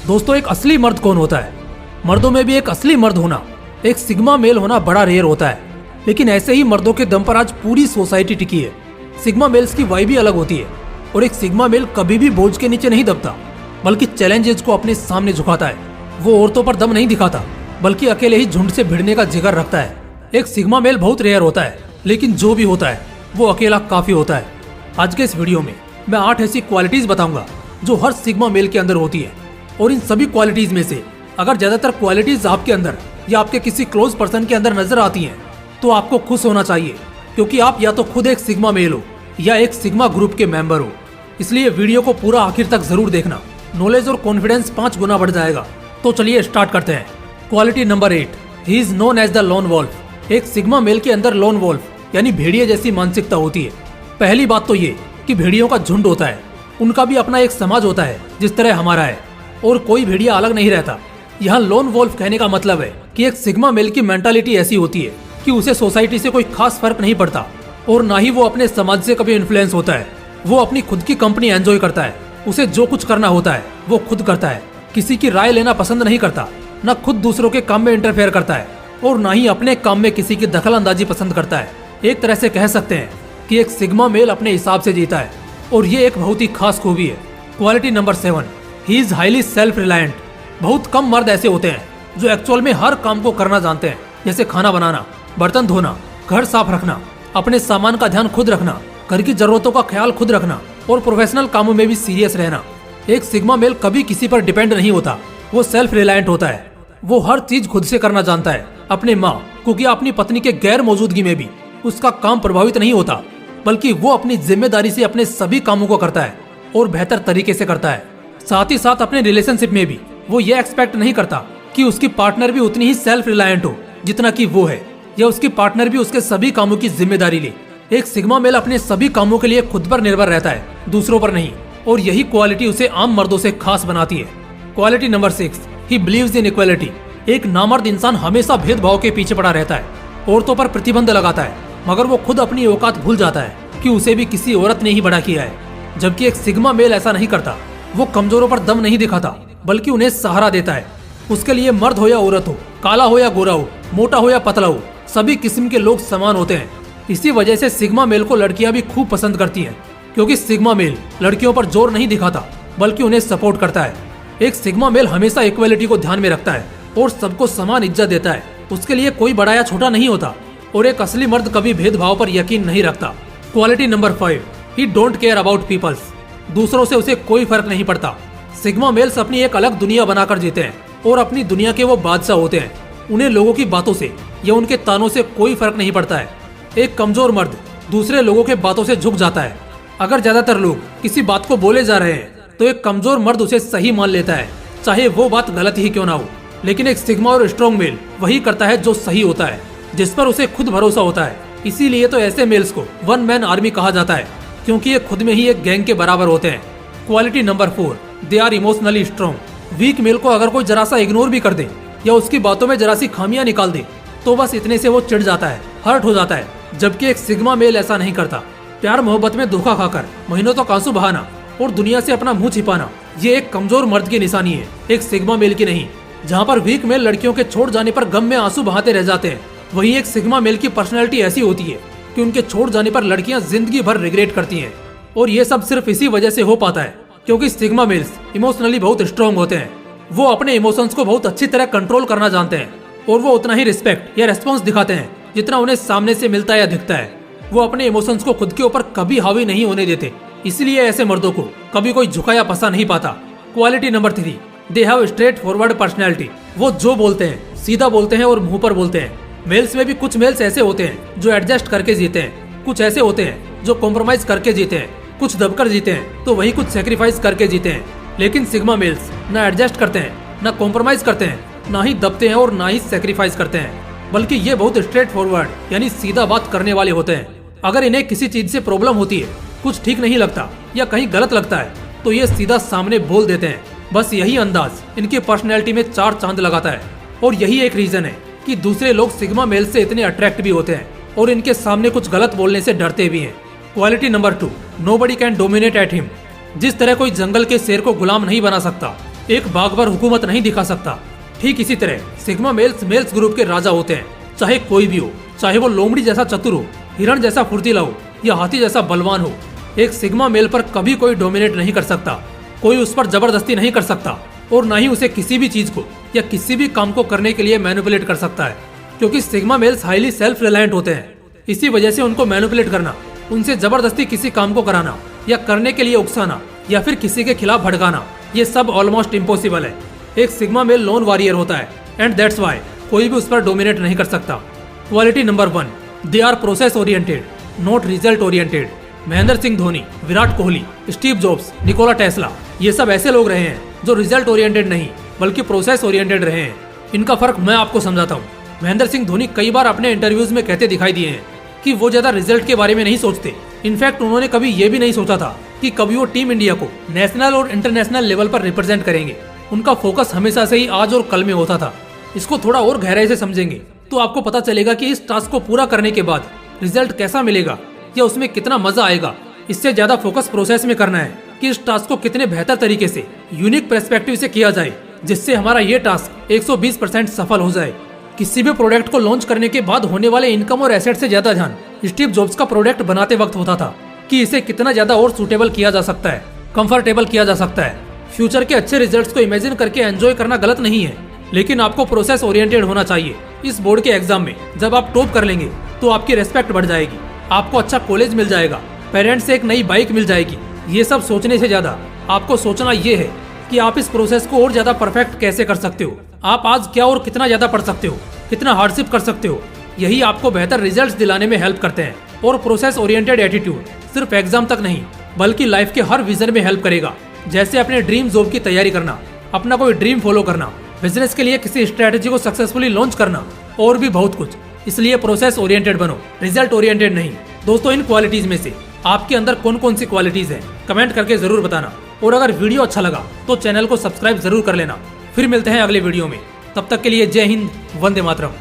दोस्तों, एक असली मर्द कौन होता है? मर्दों में भी एक असली मर्द होना, एक सिग्मा मेल होना बड़ा रेयर होता है। लेकिन ऐसे ही मर्दों के दम पर आज पूरी सोसाइटी टिकी है। सिग्मा मेल्स की वाइब भी अलग होती है और एक सिग्मा मेल कभी भी बोझ के नीचे नहीं दबता, बल्कि चैलेंजेस को अपने सामने झुकाता है। वो औरतों पर दम नहीं दिखाता, बल्कि अकेले ही झुंड से भिड़ने का जिगर रखता है। एक सिग्मा मेल बहुत रेयर होता है, लेकिन जो भी होता है वो अकेला काफी होता है। आज के इस वीडियो में मैं 8 ऐसी क्वालिटीज बताऊंगा जो हर सिग्मा मेल के अंदर होती है। और इन सभी क्वालिटीज में से अगर ज्यादातर क्वालिटीज आपके अंदर या आपके किसी क्लोज पर्सन के अंदर नजर आती हैं, तो आपको खुश होना चाहिए, क्योंकि आप या तो खुद एक सिग्मा मेल हो या एक सिग्मा ग्रुप के मेंबर हो। इसलिए वीडियो को पूरा आखिर तक जरूर देखना, नॉलेज और कॉन्फिडेंस 5 गुना बढ़ जाएगा। तो चलिए स्टार्ट करते हैं। Quality number 8, he is known as the lone wolf. एक सिग्मा मेल के अंदर लोन वॉल्फ यानी भेड़िए जैसी मानसिकता होती है। पहली बात तो ये कि भेड़ियों का झुंड होता है, उनका भी अपना एक समाज होता है जिस तरह हमारा है, और कोई भेड़िया अलग नहीं रहता। यहाँ लोन वॉल्फ कहने का मतलब है कि एक सिग्मा मेल की मेंटालिटी ऐसी होती है कि उसे सोसाइटी से कोई खास फर्क नहीं पड़ता, और ना ही वो अपने समाज से कभी इन्फ्लुएंस होता है। वो अपनी खुद की कंपनी एंजॉय करता है, उसे जो कुछ करना होता है वो खुद करता है, किसी की राय लेना पसंद नहीं करता, न खुद दूसरों के काम में इंटरफेयर करता है, और ना ही अपने काम में किसी की दखल अंदाजी पसंद करता है। एक तरह से कह सकते हैं कि एक सिग्मा मेल अपने हिसाब से जीता है, और ये एक बहुत ही खास खूबी है। Quality number 7, he is highly self reliant. बहुत कम मर्द ऐसे होते हैं जो एक्चुअल में हर काम को करना जानते हैं, जैसे खाना बनाना, बर्तन धोना, घर साफ रखना, अपने सामान का ध्यान खुद रखना, घर की जरूरतों का ख्याल खुद रखना, और प्रोफेशनल कामों में भी सीरियस रहना। एक सिग्मा मेल कभी किसी पर डिपेंड नहीं होता, वो सेल्फ रिलायंट होता है। वो हर चीज खुद से करना जानता है। अपने माँ क्योंकि अपनी पत्नी के गैर मौजूदगी में भी उसका काम प्रभावित नहीं होता, बल्कि वो अपनी जिम्मेदारी से अपने सभी कामों को करता है और बेहतर तरीके से करता है। साथ ही साथ अपने रिलेशनशिप में भी वो ये एक्सपेक्ट नहीं करता कि उसकी पार्टनर भी उतनी ही सेल्फ रिलायंट हो जितना कि वो है, या उसकी पार्टनर भी उसके सभी कामों की जिम्मेदारी ले। एक सिग्मा मेल अपने सभी कामों के लिए खुद पर निर्भर रहता है, दूसरों पर नहीं, और यही क्वालिटी उसे आम मर्दों से खास बनाती है। Quality number 6, he believes in equality. एक नामर्द इंसान हमेशा भेदभाव के पीछे पड़ा रहता है, औरतों पर प्रतिबंध लगाता है, मगर वो खुद अपनी औकात भूल जाता है कि उसे भी किसी औरत ने ही बड़ा किया है। जबकि एक सिग्मा मेल ऐसा नहीं करता। वो कमजोरों पर दम नहीं दिखाता, बल्कि उन्हें सहारा देता है। उसके लिए मर्द हो या औरत हो, काला हो या गोरा हो, मोटा हो या पतला हो, सभी किस्म के लोग समान होते हैं। इसी वजह से सिग्मा मेल को लड़कियां भी खूब पसंद करती हैं, क्योंकि सिग्मा मेल लड़कियों पर जोर नहीं दिखाता, बल्कि उन्हें सपोर्ट करता है। एक सिग्मा मेल हमेशा इक्वालिटी को ध्यान में रखता है और सबको समान इज्जत देता है। उसके लिए कोई बड़ा या छोटा नहीं होता, और एक असली मर्द कभी भेदभाव पर यकीन नहीं रखता। Quality number 5, he don't care about peoples. दूसरों से उसे कोई फर्क नहीं पड़ता। सिग्मा मेल्स अपनी एक अलग दुनिया बनाकर जीते हैं, और अपनी दुनिया के वो बादशाह होते हैं। उन्हें लोगों की बातों से या उनके तानों से कोई फर्क नहीं पड़ता है। एक कमजोर मर्द दूसरे लोगों के बातों से झुक जाता है। अगर ज्यादातर लोग किसी बात को बोले जा रहे हैं, तो एक कमजोर मर्द उसे सही मान लेता है, चाहे वो बात गलत ही क्यों ना हो। लेकिन एक सिग्मा और स्ट्रॉन्ग मेल वही करता है जो सही होता है, जिस पर उसे खुद भरोसा होता है। इसीलिए तो ऐसे मेल्स को वन मैन आर्मी कहा जाता है, क्योंकि ये खुद में ही एक गैंग के बराबर होते हैं। Quality number 4, they are emotionally strong. Weak male को अगर कोई जरा सा इग्नोर भी कर दे या उसकी बातों में जरा सी खामियां निकाल दे, तो बस इतने से वो चिढ़ जाता है, हर्ट हो जाता है। जबकि एक सिग्मा मेल ऐसा नहीं करता। प्यार मोहब्बत में धोखा खाकर महीनों तक आंसू बहाना और दुनिया से अपना मुंह छिपाना, ये एक कमजोर मर्द की निशानी है, एक सिग्मा मेल की नहीं। जहाँ पर वीक मेल लड़कियों के छोड़ जाने पर गम में आंसू बहाते रह जाते हैं, वहीं एक सिग्मा मेल की पर्सनैलिटी ऐसी होती है कि उनके छोड़ जाने पर लड़कियां जिंदगी भर रिग्रेट करती हैं। और ये सब सिर्फ इसी वजह से हो पाता है क्योंकि सिग्मा मेल्स इमोशनली बहुत स्ट्रॉन्ग होते हैं। वो अपने इमोशंस को बहुत अच्छी तरह कंट्रोल करना जानते हैं, और वो उतना ही रिस्पेक्ट या रेस्पॉन्स दिखाते हैं जितना उन्हें सामने से मिलता है या दिखता है। वो अपने इमोशंस को खुद के ऊपर कभी हावी नहीं होने देते, इसलिए ऐसे मर्दों को कभी कोई झुकाया पसा नहीं पाता। Quality number 3, they have straight forward personality. वो जो बोलते हैं सीधा बोलते हैं और मुंह पर बोलते हैं। मेल्स में भी कुछ मेल्स ऐसे होते हैं जो एडजस्ट करके जीते हैं, कुछ ऐसे होते हैं जो कॉम्प्रोमाइज करके जीते हैं, कुछ दबकर जीते हैं तो वही कुछ सेक्रीफाइस करके जीते हैं। लेकिन सिग्मा मेल्स ना एडजस्ट करते हैं, ना कॉम्प्रोमाइज करते हैं, ना ही दबते हैं और ना ही सेक्रीफाइस करते हैं, बल्कि ये बहुत स्ट्रेट फॉरवर्ड यानी सीधा बात करने वाले होते हैं। अगर इन्हें किसी चीज से प्रॉब्लम होती है, कुछ ठीक नहीं लगता या कहीं गलत लगता है, तो ये सीधा सामने बोल देते हैं। बस यही अंदाज इनकी पर्सनैलिटी में 4 चांद लगाता है, और यही एक रीजन है कि दूसरे लोग सिग्मा मेल से इतने अट्रैक्ट भी होते हैं और इनके सामने कुछ गलत बोलने से डरते भी हैं। Quality number 2, nobody can dominate at him. जिस तरह कोई जंगल के शेर को गुलाम नहीं बना सकता, एक बागबार हुकूमत नहीं दिखा सकता। ठीक इसी तरह सिग्मा मेल्स ग्रुप के राजा होते हैं, चाहे कोई भी हो, चाहे वो लोमड़ी जैसा चतुर हो, हिरण जैसा फुर्तीला हो या हाथी जैसा बलवान हो। एक सिग्मा मेल पर कभी कोई डोमिनेट नहीं कर सकता, कोई उस पर जबरदस्ती नहीं कर सकता और न ही उसे किसी भी चीज को या किसी भी काम को करने के लिए मैनिपुलेट कर सकता है, क्योंकि sigma males highly self reliant होते हैं। इसी वजह से उनको मैनिपुलेट करना, उनसे जबरदस्ती किसी काम को कराना या करने के लिए उकसाना या फिर किसी के खिलाफ भड़काना, ये सब ऑलमोस्ट इम्पॉसिबल है। एक सिग्मा मेल लोन वॉरियर होता है एंड दैट्स वाई कोई भी उस पर डोमिनेट नहीं कर सकता। Quality number 1, they are process oriented, not result oriented. Mahendra Singh Dhoni, Virat Kohli, Steve Jobs, Nikola Tesla, ये सब ऐसे लोग रहे हैं जो रिजल्ट ओरिएंटेड नहीं बल्कि प्रोसेस ओरिएंटेड रहे हैं। इनका फर्क मैं आपको समझाता हूँ। महेंद्र सिंह धोनी कई बार अपने इंटरव्यूज में कहते दिखाई दिए हैं कि वो ज्यादा रिजल्ट के बारे में नहीं सोचते। इनफैक्ट उन्होंने कभी ये भी नहीं सोचा था कि कभी वो टीम इंडिया को नेशनल और इंटरनेशनल लेवल पर रिप्रेजेंट करेंगे। उनका फोकस हमेशा से ही आज और कल में होता था। इसको थोड़ा और गहराई से समझेंगे तो आपको पता चलेगा कि इस टास्क को पूरा करने के बाद रिजल्ट कैसा मिलेगा या उसमें कितना मजा आएगा। इससे ज्यादा फोकस प्रोसेस में करना है कि इस टास्क को कितने बेहतर तरीके से यूनिक पर्सपेक्टिव से किया जाए, जिससे हमारा ये टास्क 120% सफल हो जाए। किसी भी प्रोडक्ट को लॉन्च करने के बाद होने वाले इनकम और एसेट से ज्यादा ध्यान स्टीव जॉब्स का प्रोडक्ट बनाते वक्त होता था कि इसे कितना ज्यादा और सूटेबल किया जा सकता है, कंफर्टेबल किया जा सकता है। फ्यूचर के अच्छे रिजल्ट्स को इमेजिन करके एंजॉय करना गलत नहीं है, लेकिन आपको प्रोसेस ओरिएंटेड होना चाहिए। इस बोर्ड के एग्जाम में जब आप टॉप कर लेंगे तो आपकी रेस्पेक्ट बढ़ जाएगी, आपको अच्छा कॉलेज मिल जाएगा, पेरेंट्स से एक नई बाइक मिल जाएगी। ये सब सोचने से ज्यादा आपको सोचना ये है कि आप इस प्रोसेस को और ज्यादा परफेक्ट कैसे कर सकते हो। आप आज क्या और कितना ज्यादा पढ़ सकते हो, कितना हार्डशिप कर सकते हो, यही आपको बेहतर रिजल्ट्स दिलाने में हेल्प करते हैं। और प्रोसेस ओरिएंटेड एटीट्यूड सिर्फ एग्जाम तक नहीं बल्कि लाइफ के हर विजन में हेल्प करेगा। जैसे अपने ड्रीम जॉब की तैयारी करना, अपना कोई ड्रीम फॉलो करना, बिजनेस के लिए किसी स्ट्रेटेजी को सक्सेसफुली लॉन्च करना और भी बहुत कुछ। इसलिए प्रोसेस ओरिएंटेड बनो, रिजल्ट ओरिएंटेड नहीं। दोस्तों, इन क्वालिटीज में से आपके अंदर कौन कौन सी क्वालिटीज हैं कमेंट करके जरूर बताना। और अगर वीडियो अच्छा लगा तो चैनल को सब्सक्राइब जरूर कर लेना। फिर मिलते हैं अगले वीडियो में, तब तक के लिए जय हिंद, वंदे मातरम।